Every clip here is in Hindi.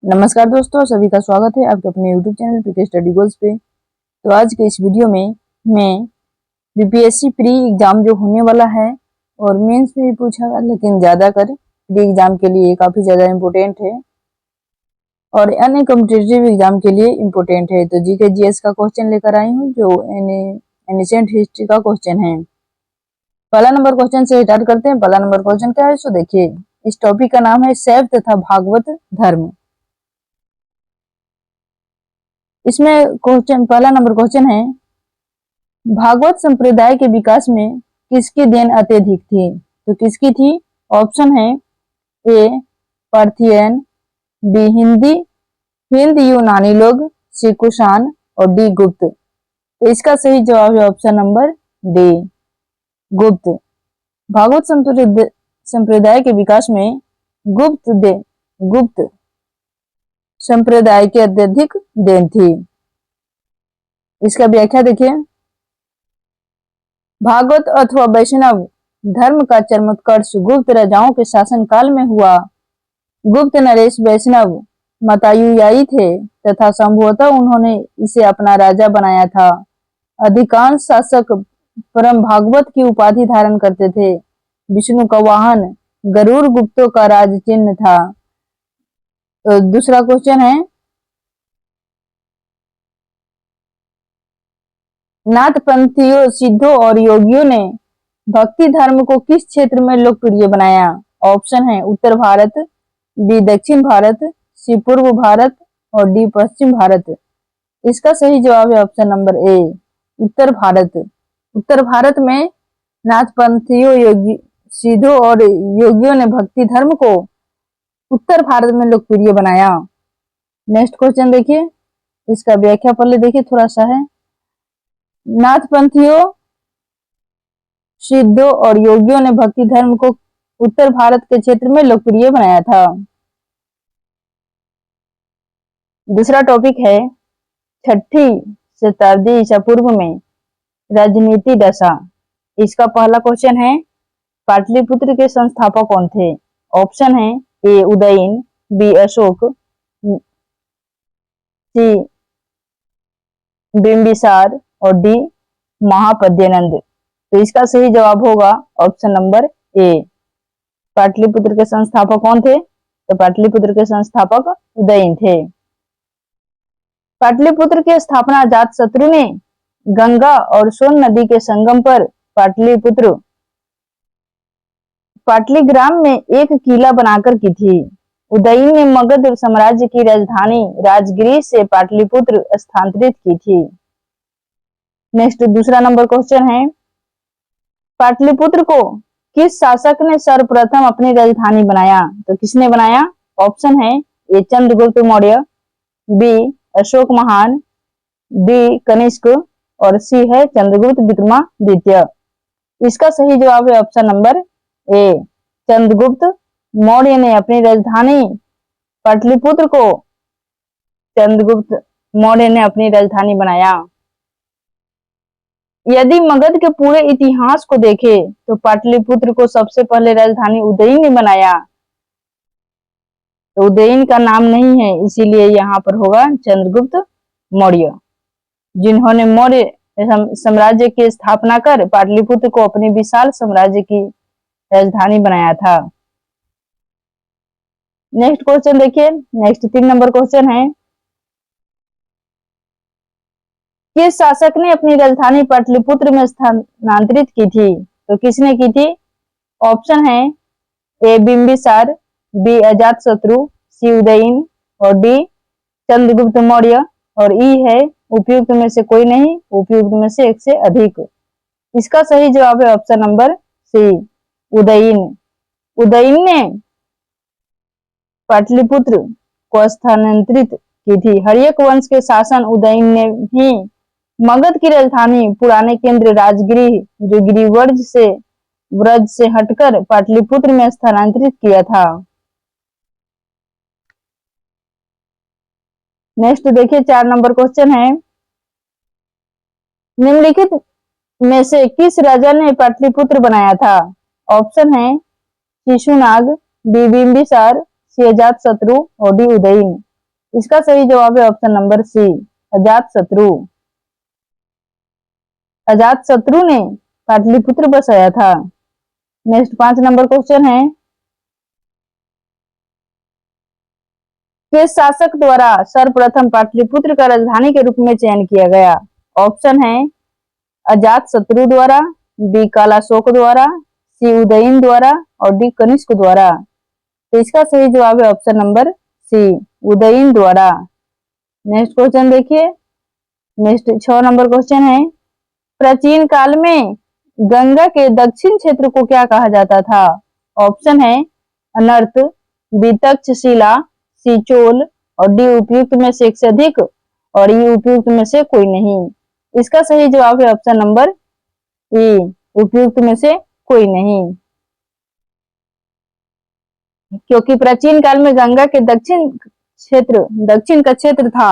नमस्कार दोस्तों, सभी का स्वागत है आपके अपने YouTube channel PK study goals पे। तो आज के इस वीडियो में मैं बीपीएससी प्री एग्जाम जो होने वाला है और मेंस में भी पूछा, लेकिन ज़्यादा कर प्री एग्जाम के लिए काफ़ी ज़्यादा इम्पोर्टेंट है और अन्य कॉम्पिटिटिव एग्जाम के लिए इम्पोर्टेंट है। तो जीके जीएस का क्वेश्चन लेकर आई हूँ जो एनिसेंट हिस्ट्री का क्वेश्चन है। पहला नंबर क्वेश्चन से स्टार्ट करते हैं। पहला नंबर क्वेश्चन क्या है, सो देखिए, इस टॉपिक का नाम है शैव तथा भागवत धर्म। इसमें पहला नंबर क्वेश्चन है, भागवत संप्रदाय के विकास में किसकी देन अत्यधिक थी? तो किसकी थी? ऑप्शन है ए पार्थियन, बी हिंद यूनानी लोग, सी कुषाण और डी गुप्त। तो इसका सही जवाब है ऑप्शन नंबर डी, गुप्त। भागवत संप्रदाय के विकास में गुप्त संप्रदाय की अत्यधिक देन थी। इसका व्याख्या देखिए, भागवत अथवा वैष्णव धर्म का चरमोत्कर्ष गुप्त राजाओं के शासन काल में हुआ। गुप्त नरेश वैष्णव मतानुयायी थे तथा संभवतः उन्होंने इसे अपना राजा बनाया था। अधिकांश शासक परम भागवत की उपाधि धारण करते थे। विष्णु का वाहन गरुड़ गुप्तों का राज चिन्ह था। तो दूसरा क्वेश्चन है, नाथपंथियों, सिद्धों और योगियों ने भक्ति धर्म को किस क्षेत्र में लोकप्रिय बनाया? ऑप्शन है उत्तर भारत, बी दक्षिण भारत, सी पूर्व भारत और डी पश्चिम भारत। इसका सही जवाब है ऑप्शन नंबर ए, उत्तर भारत। उत्तर भारत में नाथपंथियों, सिद्धों और योगियों ने भक्ति धर्म को उत्तर भारत में लोकप्रिय बनाया। नेक्स्ट क्वेश्चन देखिए, इसका व्याख्या पहले देखिए थोड़ा सा है। नाथपंथियों, सिद्धों और योगियों ने भक्ति धर्म को उत्तर भारत के क्षेत्र में लोकप्रिय बनाया था। दूसरा टॉपिक है, 6ठी शताब्दी ईसा पूर्व में राजनीति दशा। इसका पहला क्वेश्चन है, पाटलिपुत्र के संस्थापक कौन थे? ऑप्शन है ए उदयन, बी अशोक, सी बिंबिसार और डी महापद्यनंद। तो इसका सही जवाब होगा ऑप्शन नंबर ए। पाटलिपुत्र के संस्थापक कौन थे? तो पाटलिपुत्र के संस्थापक उदयन थे। पाटलिपुत्र की स्थापना अजातशत्रु ने गंगा और सोन नदी के संगम पर पाटलिग्राम में एक किला बनाकर की थी। उदयन ने मगध साम्राज्य की राजधानी राजगृह से पाटलिपुत्र स्थानांतरित की थी। नेक्स्ट दूसरा नंबर क्वेश्चन है, पाटलिपुत्र को किस शासक ने सर्वप्रथम अपनी राजधानी बनाया? तो किसने बनाया? ऑप्शन है ए चंद्रगुप्त मौर्य, बी अशोक महान, डी कनिष्क और सी है चंद्रगुप्त विक्रमादित्य। इसका सही जवाब है option number A, Chandragupta Maurya ने अपनी राजधानी पाटलिपुत्र को चंद्रगुप्त मौर्य ने अपनी राजधानी बनाया। यदि मगध के पूरे इतिहास को देखें तो पाटलिपुत्र को सबसे पहले राजधानी उदयन ने बनाया। तो उदयन का नाम नहीं है, इसीलिए यहाँ पर होगा चंद्रगुप्त मौर्य, जिन्होंने मौर्य साम्राज्य की स्थापना कर पाटलिपुत्र को अपने विशाल साम्राज्य की राजधानी बनाया था। नेक्स्ट क्वेश्चन देखिए, नेक्स्ट 3 नंबर क्वेश्चन है, किस शासक ने अपनी राजधानी पाटलिपुत्र में स्थानांतरित की थी? तो किसने की थी? ऑप्शन है ए बिंबिसार, बी अजातशत्रु, सी उदयन और डी चंद्रगुप्त मौर्य और ई है उपयुक्त में से कोई नहीं, उपयुक्त में से एक से अधिक। इसका सही जवाब है option number C, Udayan. Udayan ने पाटलिपुत्र को स्थानांतरित की थी। हर्यक वंश के शासन उदयन ने ही मगध की राजधानी पुराने केंद्र राजगृह जो ब्रज से हटकर पाटलिपुत्र में स्थानांतरित किया था। नेक्स्ट देखिए 4 नंबर क्वेश्चन है, निम्नलिखित में से किस राजा ने पाटलिपुत्र बनाया था? ऑप्शन है शिशुनाग, बी बिंबिसार, सी अजातशत्रु और डी उदयन। इसका सही जवाब है ऑप्शन नंबर सी, अजात शत्रु। अजात शत्रु ने पाटलिपुत्र बसाया था। नेक्स्ट 5 नंबर क्वेश्चन है, किस शासक द्वारा सर्वप्रथम पाटलिपुत्र का राजधानी के रूप में चयन किया गया? ऑप्शन है अजात शत्रु द्वारा, बी कालाशोक द्वारा, सी उदयन द्वारा और डी कनिष्क द्वारा। तो इसका सही जवाब है ऑप्शन नंबर सी, उदयन द्वारा। नेक्स्ट क्वेश्चन देखिए, नेक्स्ट 6 नंबर क्वेश्चन है, प्राचीन काल में गंगा के दक्षिण क्षेत्र को क्या कहा जाता था? ऑप्शन है अनर्त, बी तक्षशिला, सी चोल और डी उपयुक्त में से एक से अधिक और ई उपयुक्त में से कोई नहीं। इसका सही जवाब है ऑप्शन नंबर ई, उपयुक्त में से कोई नहीं। क्योंकि प्राचीन काल में गंगा के दक्षिण का क्षेत्र था,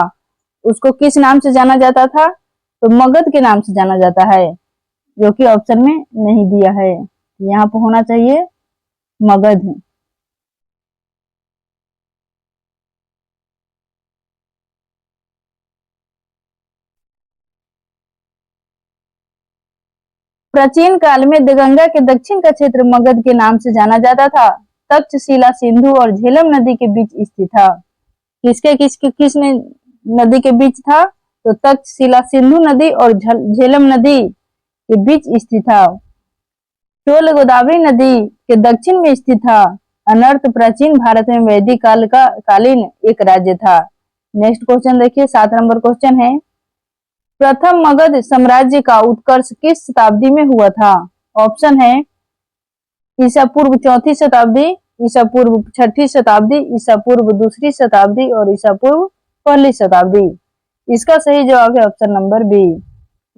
उसको किस नाम से जाना जाता था? तो मगध के नाम से जाना जाता है, जो कि ऑप्शन में नहीं दिया है। यहाँ पर होना चाहिए मगध। प्राचीन काल में गंगा के दक्षिण का क्षेत्र मगध के नाम से जाना जाता था। तक्षशिला सिंधु और झेलम नदी के बीच स्थित था। किस नदी के बीच था? तो तक्षशिला सिंधु नदी और झेलम नदी के बीच स्थित था। चोल गोदावरी नदी के दक्षिण में स्थित था। अनर्त प्राचीन भारत में वैदिक कालीन एक राज्य था। नेक्स्ट क्वेश्चन देखिए, 7 नंबर क्वेश्चन है, प्रथम मगध साम्राज्य का उत्कर्ष किस शताब्दी में हुआ था? ऑप्शन है ईसा पूर्व 4वीं शताब्दी, ईसा पूर्व 6वीं शताब्दी, ईसा पूर्व 2री शताब्दी और ईसा पूर्व 1ली शताब्दी। इसका सही जवाब है ऑप्शन नंबर बी,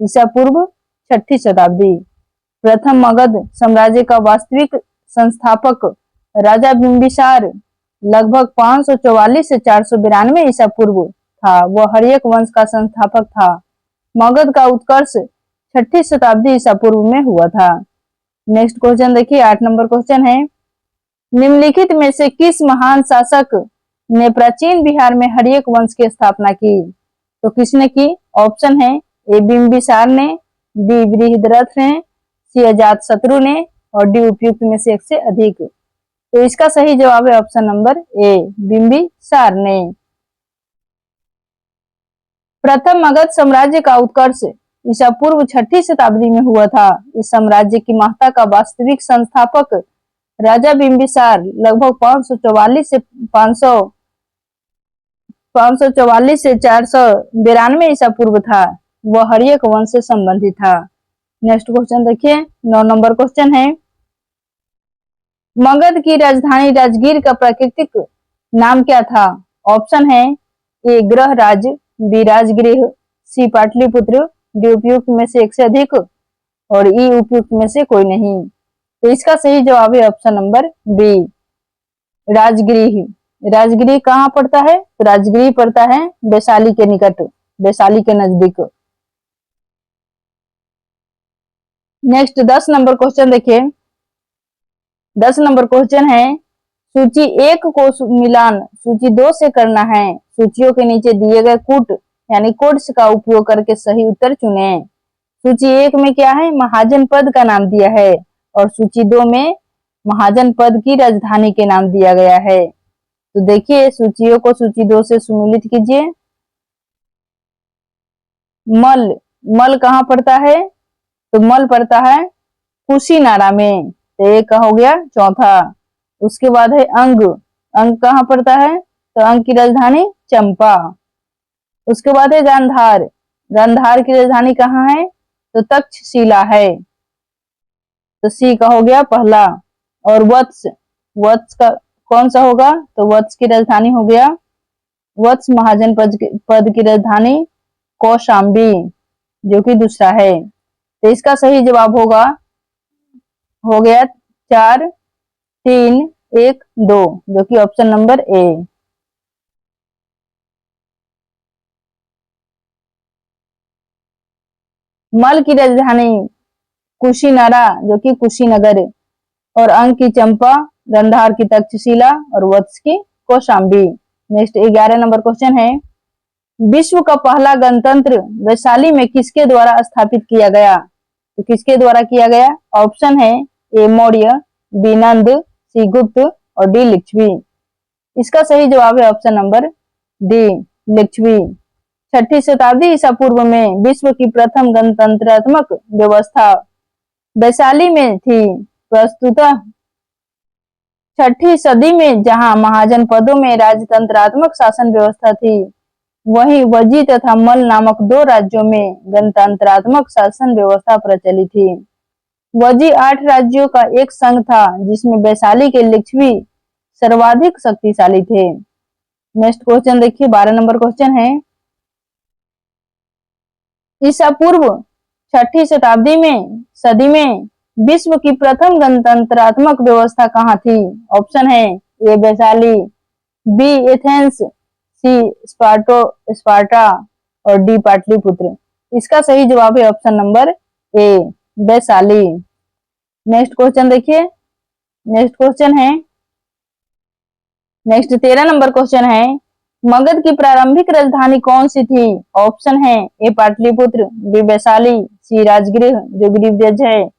ईसा पूर्व 6वीं शताब्दी। प्रथम मगध साम्राज्य का वास्तविक संस्थापक राजा बिंबिसार लगभग 544 से 492 ईसा पूर्व था। वह हर्यक वंश का संस्थापक था। मगध का उत्कर्ष 6वीं शताब्दी ईसा पूर्व में हुआ था। नेक्स्ट क्वेश्चन देखिए, 8 नंबर क्वेश्चन है, निम्नलिखित में से किस महान शासक ने प्राचीन बिहार में हर्यक वंश की स्थापना की? तो किसने की? ऑप्शन है ए बिंबिसार ने, बी बृहद्रथ ने, सी अजात शत्रु ने और डी उपयुक्त में से एक से अधिक। तो इसका सही जवाब है ऑप्शन नंबर ए, बिंबिसार ने। प्रथम मगध साम्राज्य का उत्कर्ष ईसा पूर्व 6वीं शताब्दी में हुआ था। इस साम्राज्य की महत्ता का वास्तविक संस्थापक राजा बिंबिसार लगभग 544 से 492 ईसा पूर्व था। वह हर्यक वंश से संबंधित था। नेक्स्ट क्वेश्चन देखिए, 9 नंबर क्वेश्चन है, मगध की राजधानी राजगीर का प्राकृतिक नाम क्या था? ऑप्शन है ए ग्रह राज, बी राजगृह, सी पाटलिपुत्र, डी उपयुक्त में से एक से अधिक और ई उपयुक्त में से कोई नहीं। तो इसका सही जवाब है option number B, Rajagriha. Rajagriha कहाँ पड़ता है? तो राजगृह पड़ता है वैशाली के निकट, वैशाली के नजदीक। नेक्स्ट 10 नंबर क्वेश्चन देखिए, 10 नंबर क्वेश्चन है, सूची 1 को मिलान सूची 2 से करना है। सूचियों के नीचे दिए गए कूट यानी कोड्स का उपयोग करके सही उत्तर चुने। सूची 1 में क्या है? महाजन पद का नाम दिया है और सूची 2 में महाजन पद की राजधानी के नाम दिया गया है। तो देखिए सूचियों को सूची 2 से सुमिलित कीजिए। मल कहाँ पड़ता है? तो मल पड़ता है कुशीनारा में, तो एक हो गया चौथा। उसके बाद है अंग कहाँ पड़ता है? तो अंग की राजधानी चंपा। उसके बाद है गांधार की राजधानी कहाँ है? तो तक्षशिला है, तो सी का हो गया पहला। और वत्स का कौन सा होगा? तो वत्स की राजधानी हो गया, वत्स महाजन पद की राजधानी कौशाम्बी, जो कि दूसरा है। तो इसका सही जवाब हो गया 4 3 1 2, जो कि ऑप्शन नंबर ए। मल की राजधानी कुशीनारा, जो कि कुशीनगर, और अंग की चंपा, गांधार की तक्षशिला और वत्स की कौशाम्बी। नेक्स्ट 11 नंबर क्वेश्चन है, विश्व का पहला गणतंत्र वैशाली में किसके द्वारा स्थापित किया गया? तो किसके द्वारा किया गया? ऑप्शन है ए मौर्य, बी नंद, सी गुप्त और डी लिच्छवी। इसका सही जवाब है ऑप्शन नंबर डी लिच्छवी। 6ठी शताब्दी ईसा पूर्व में विश्व की प्रथम गणतंत्रात्मक व्यवस्था वैशाली में थी। प्रस्तुतः 6ठी सदी में जहां महाजन पदों में राजतंत्रात्मक शासन व्यवस्था थी, वहीं वजी तथा मल नामक 2 राज्यों में गणतंत्रात्मक शासन व्यवस्था प्रचलित थी। वजी 8 राज्यों का एक संघ था, जिसमें वैशाली के लिच्छवी सर्वाधिक शक्तिशाली थे। नेक्स्ट क्वेश्चन देखिए, 12 नंबर क्वेश्चन है, ईसा पूर्व 6ठी शताब्दी में सदी में विश्व की प्रथम गणतंत्रात्मक व्यवस्था कहाँ थी? ऑप्शन है ए वैशाली, बी एथेंस, सी स्पार्टा और डी पाटलिपुत्र। इसका सही जवाब है option number A Vaishali. Next question देखिए, नेक्स्ट क्वेश्चन है, नेक्स्ट 13 नंबर क्वेश्चन है, मगध की प्रारंभिक राजधानी कौन सी थी? ऑप्शन है ए पाटलिपुत्र, बी वैशाली, सी राजगृह जो गिरिव्रज है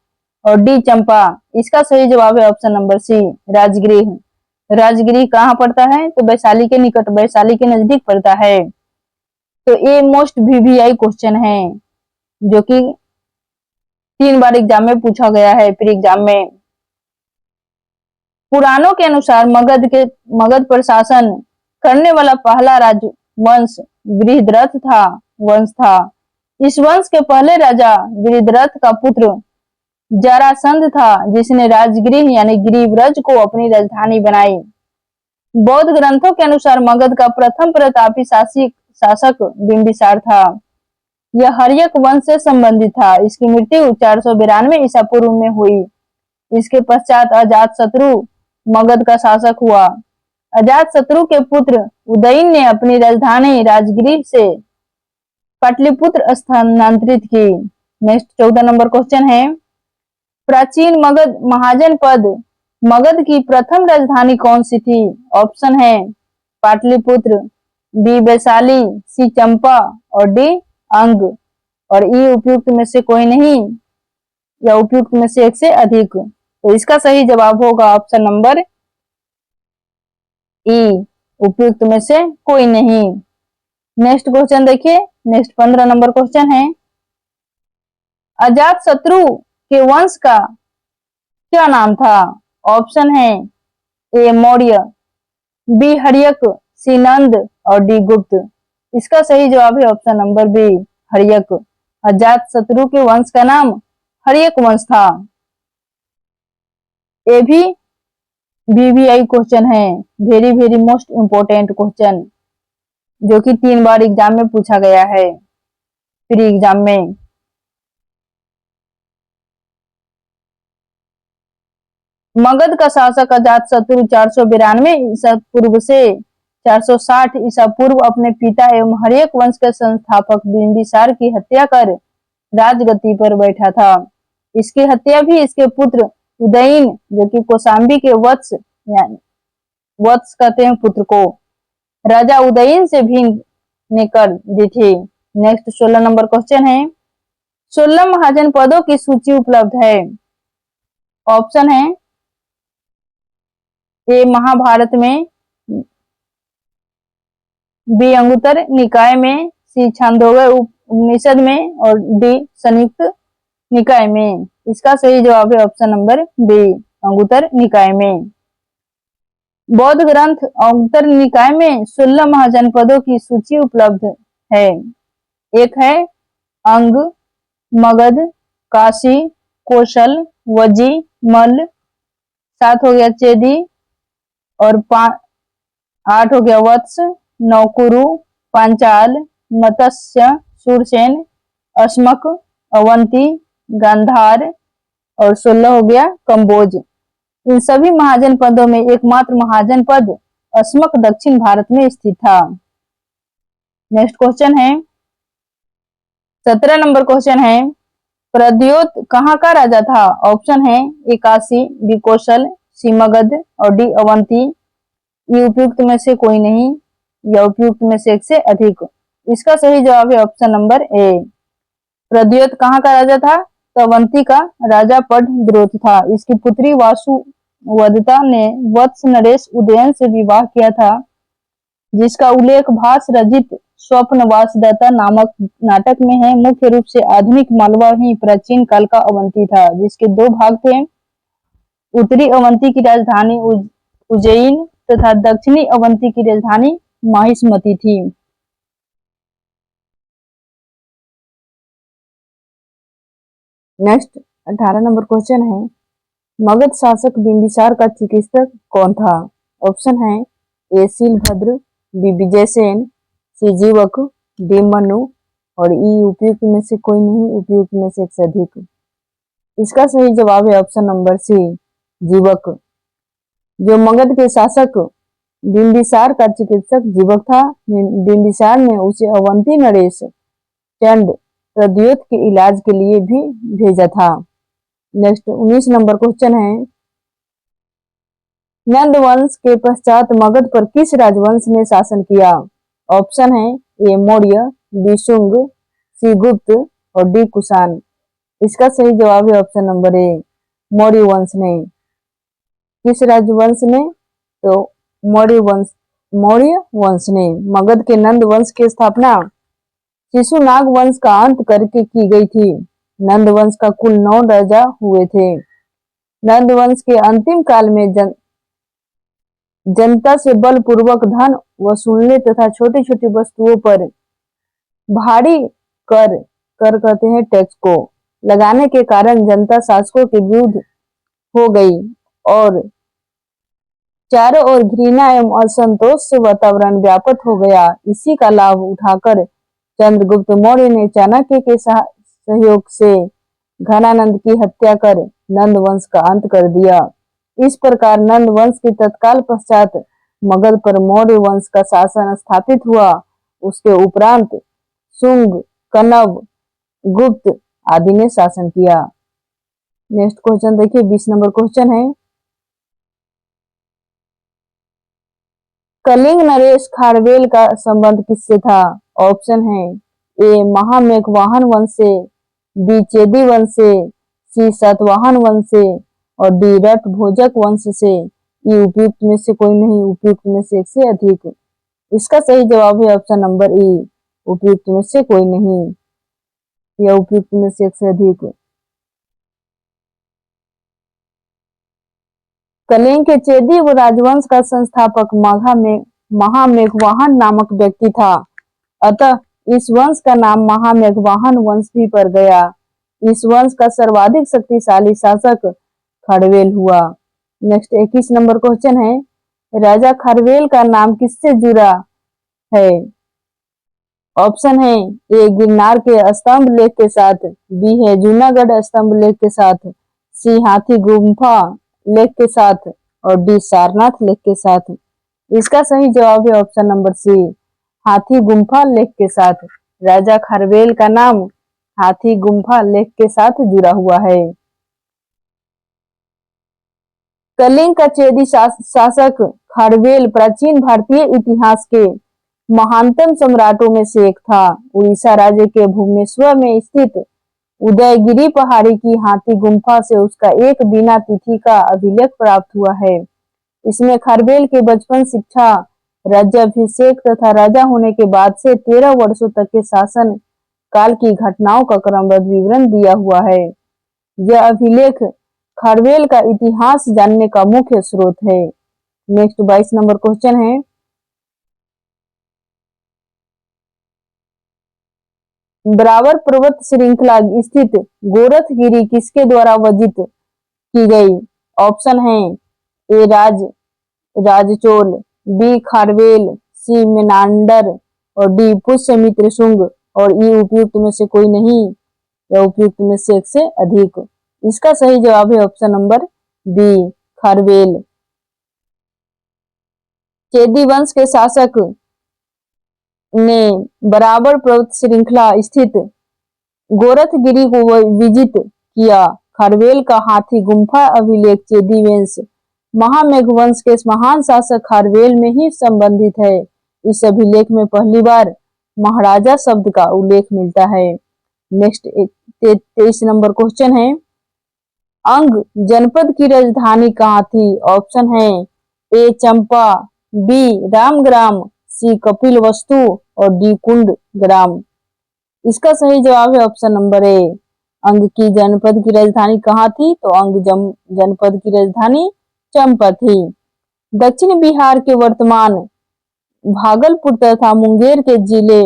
और डी चंपा। इसका सही जवाब है option number C Rajagriha. Rajagriha कहाँ पड़ता है? तो वैशाली के निकट, वैशाली के नजदीक पड़ता है। तो ये मोस्ट वीवीआई क्वेश्चन है, जो कि 3 बार एग्जाम में पूछा गया है, प्री एग्जाम में। पुराणों के अनुसार मगध पर शासन करने वाला पहला राजवंश गृहद्रथ वंश था। इस वंश के पहले राजा गृहद्रथ का पुत्र जरासंध था, जिसने राजगृह यानी गिरिव्रज को अपनी राजधानी बनाई। बौद्ध ग्रंथों के अनुसार मगध का प्रथम प्रतापी शासक बिंबिसार था। यह हर्यक वंश से संबंधित था। इसकी मृत्यु 492 ईसा पूर्व में हुई। इसके पश्चात अजातशत्रु मगध का शासक हुआ। अजातशत्रु के पुत्र उदयन ने अपनी राजधानी राजगृह से पाटलिपुत्र स्थानांतरित की। नेक्स्ट 14 नंबर क्वेश्चन है, प्राचीन मगध महाजन पद मगध की प्रथम राजधानी कौन सी थी? ऑप्शन है पाटलिपुत्र, बी वैशाली, सी चंपा और डी अंग। और ई उपयुक्त में से कोई नहीं या उपयुक्त में से एक से अधिक। तो इसका सही जवाब होगा ऑप्शन नंबर ई, उपयुक्त में से कोई नहीं। नेक्स्ट क्वेश्चन देखिए, नेक्स्ट 15 नंबर क्वेश्चन है, अजातशत्रु के वंश का क्या नाम था? ऑप्शन है A Maurya, B Haryanka, C Nanda और डी गुप्त। इसका सही जवाब है option number B Haryanka. Ajatashatru के वंश का नाम हर्यक वंश था। ये भी वीवीआई क्वेश्चन है, very very most important question, जो कि 3 बार एग्जाम में पूछा गया है, प्री एग्जाम में। मगध का शासक अजातशत्रु 492 ईसा पूर्व से 460 ईसा पूर्व अपने पिता एवं हर्यक वंश के संस्थापक बिंबिसार की हत्या कर राजगद्दी पर बैठा था। इसकी हत्या भी इसके पुत्र उदयन, जो कि कौशांबी के वत्स कहते हैं पुत्र को, राजा उदयन से भी ने कर दी थी। नेक्स्ट 16 नंबर क्वेश्चन है, 16 महाजन पदों की सूची उपलब्ध है। ऑप्शन है ए महाभारत में, बी अंगुत्तर निकाय में, सी छांदोग्य उपनिषद में और डी संयुक्त निकाय में। इसका सही जवाब है ऑप्शन नंबर बी अंगुत्तर निकाय में। बौद्ध ग्रंथ अंगुत्तर निकाय में 16 महाजनपदों की सूची उपलब्ध है। एक है अंग, मगध, काशी, कौशल, वजी, मल्ल, 7 हो गया चेदी और 8 हो गया वत्स, 9 कुरु, पांचाल, मत्स्य, सूरसेन, अस्मक, अवंती, गांधार और 16 हो गया कंबोज। इन सभी महाजन पदों में एकमात्र महाजन पद अस्मक दक्षिण भारत में स्थित था। नेक्स्ट क्वेश्चन है, 17 नंबर क्वेश्चन है, प्रद्योत कहाँ का राजा था? ऑप्शन है ए काशी, बी कौशल, सी मगध और डी अवंती। ये उपयुक्त में से कोई नहीं या उपयुक्त में से एक से अधिक। इसका सही जवाब है ऑप्शन नंबर ए। प्रद्योत कहाँ का राजा था? तो अवंती का राजा पटद्रोत था। इसकी पुत्री वासुवदत्ता ने वत्स नरेश उदयन से विवाह किया था, जिसका उल्लेख भास रचित स्वप्न वासदाता नामक नाटक में है। मुख्य रूप से आधुनिक मालवा ही प्राचीन काल का अवंती था, जिसके दो भाग थे। उत्तरी अवंती की राजधानी उज्जैन तथा दक्षिणी अवंती की राजधानी माहिष्मती थी। नेक्स्ट 18 नंबर क्वेश्चन है, मगध शासक बिंबिसार का चिकित्सक कौन था? ऑप्शन है ए शीलभद्र, बी विजयसेन, सी जीवक, डी मनु और ई उपयुक्त में से कोई नहीं, उपयुक्त में से एक से अधिक। इसका सही जवाब है ऑप्शन नंबर सी, जीवक। जो मगध के शासक बिंबिसार का चिकित्सक जीवक था, बिंबिसार ने उसे अवंती नरेश चंड प्रद्योत के इलाज के लिए भी भेजा था। नेक्स्ट 19 नंबर क्वेश्चन है, नंद वंश के पश्चात मगध पर किस राजवंश ने शासन किया? ऑप्शन है ए मौर्य, बी शुंग, सी गुप्त और डी कुषाण। इसका सही जवाब है ऑप्शन नंबर ए, मौर्य वंश ने। किस राजवंश ने? तो मौर्य वंश ने। मगध के नंद वंश की स्थापना शिशुनाग वंश का अंत करके की गई थी। नंद वंश का कुल 9 राजा हुए थे। नंद वंश के अंतिम काल में जनता से बलपूर्वक धन वसूलने तथा छोटी छोटी वस्तुओं पर भारी कर कहते हैं टैक्स को लगाने के कारण जनता शासकों के विरुद्ध हो गई और चारों ओर घृणा एवं असंतोष से वातावरण व्याप्त हो गया। इसी का लाभ उठाकर चंद्रगुप्त मौर्य ने चाणक्य के सहयोग से घनानंद की हत्या कर नंद वंश का अंत कर दिया। इस प्रकार नंद वंश के तत्काल पश्चात मगध पर मौर्य वंश का शासन स्थापित हुआ। उसके उपरांत शुंग, कण्व, गुप्त आदि ने शासन किया। नेक्स्ट क्वेश्चन देखिए, 20 नंबर क्वेश्चन है, कलिंग नरेश खारवेल का संबंध किससे था? ऑप्शन है ए महामेघवाहन वंश से, बी चेदी वंश से, सी सातवाहन वंश से और डी रट भोजक वंश से। ये उपयुक्त में से कोई नहीं, उपयुक्त में से एक से अधिक। इसका सही जवाब है ऑप्शन नंबर ई, उपयुक्त में से कोई नहीं या उपयुक्त में से एक से अधिक। कलिंग के चेदी राजवंश का संस्थापक महामेघवाहन नामक व्यक्ति था, अतः इस वंश का नाम महामेघवाहन वंश भी पड़ गया। इस वंश का सर्वाधिक शक्तिशाली शासक खारवेल हुआ। नेक्स्ट 21 नंबर क्वेश्चन है, राजा खारवेल का नाम किससे जुड़ा है? ऑप्शन है ए गिरनार के स्तंभ लेख के साथ, बी है जूनागढ़ स्तंभ लेख के साथ, सी हाथी गुम्फा लेख के साथ और डी सारनाथ लेख के साथ। इसका सही जवाब है ऑप्शन नंबर सी, हाथी गुम्फा लेख के साथ। राजा खारवेल का नाम हाथी गुम्फा लेख के साथ जुड़ा हुआ है। कलिंग का चेदी शासक खारवेल प्राचीन भारतीय इतिहास के महानतम सम्राटों में से एक था। उड़ीसा राज्य के भुवनेश्वर में स्थित उदयगिरी पहाड़ी की हाथी गुम्फा से उसका एक बीना तिथि का अभिलेख प्राप्त हुआ है। इसमें खारवेल के बचपन, शिक्षा, राज्याभिषेक तथा राजा होने के बाद से 13 वर्षों तक के शासन काल की घटनाओं का क्रमबद्ध विवरण दिया हुआ है। यह अभिलेख खारवेल का इतिहास जानने का मुख्य स्रोत है। नेक्स्ट 22 नंबर क्वेश्चन है, बराबर पर्वत श्रृंखला स्थित गोरखगिरी किसके द्वारा वर्जित की गई? ऑप्शन है ए राजचोल, बी खारवेल, सी मेनांडर और डी पुष्यमित्र शुंग और ई उपयुक्त में से कोई नहीं या उपयुक्त में से एक से अधिक। इसका सही जवाब है ऑप्शन नंबर बी, खारवेल। चेदी वंश के शासक ने बराबर पर्वत श्रृंखला स्थित गोरखगिरी को विजित किया। खारवेल का हाथी गुम्फा अभिलेख चेदी वंश महामेघ वंश के महान शासक खारवेल में ही संबंधित है। इस अभिलेख में पहली बार महाराजा शब्द का उल्लेख मिलता है। नेक्स्ट 23 नंबर क्वेश्चन है, अंग जनपद की राजधानी कहाँ थी? ऑप्शन है ए चंपा, बी रामग्राम, सी कपिलवस्तु और डी कुंड ग्राम। इसका सही जवाब है ऑप्शन नंबर ए। अंग की जनपद की राजधानी कहाँ थी? तो अंग जनपद की राजधानी चंपा थी। दक्षिण बिहार के वर्तमान भागलपुर तथा मुंगेर के जिले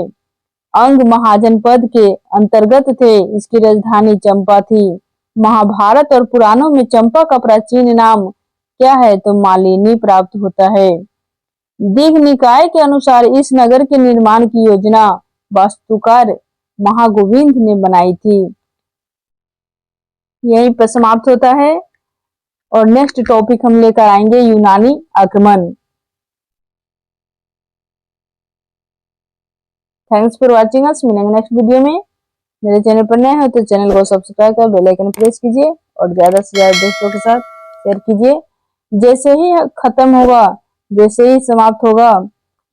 अंग महाजनपद के अंतर्गत थे। इसकी राजधानी चंपा थी। महाभारत और पुराणों में चंपा का प्राचीन नाम क्या है? तो मालिनी प्राप्त होता है। दीघ निकाय के अनुसार इस नगर के निर्माण की योजना वास्तुकार महागोविंद ने बनाई थी। यहीं पर समाप्त होता है और नेक्स्ट टॉपिक हम लेकर आएंगे यूनानी आक्रमण। Thanks for watching us. मिलेंगे नेक्स्ट वीडियो में। मेरे चैनल पर नए हो तो चैनल को सब्सक्राइब कर बेल आइकन प्रेस कीजिए और ज्यादा से ज्यादा दोस्तों के साथ शेयर कीजिए। जैसे ही खत्म होगा, जैसे ही समाप्त होगा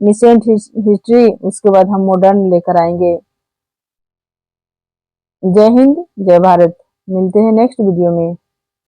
एंशिएंट हिस्ट्री, उसके बाद हम मॉडर्न लेकर आएंगे। जय हिंद, जय भारत। मिलते हैं नेक्स्ट वीडियो में।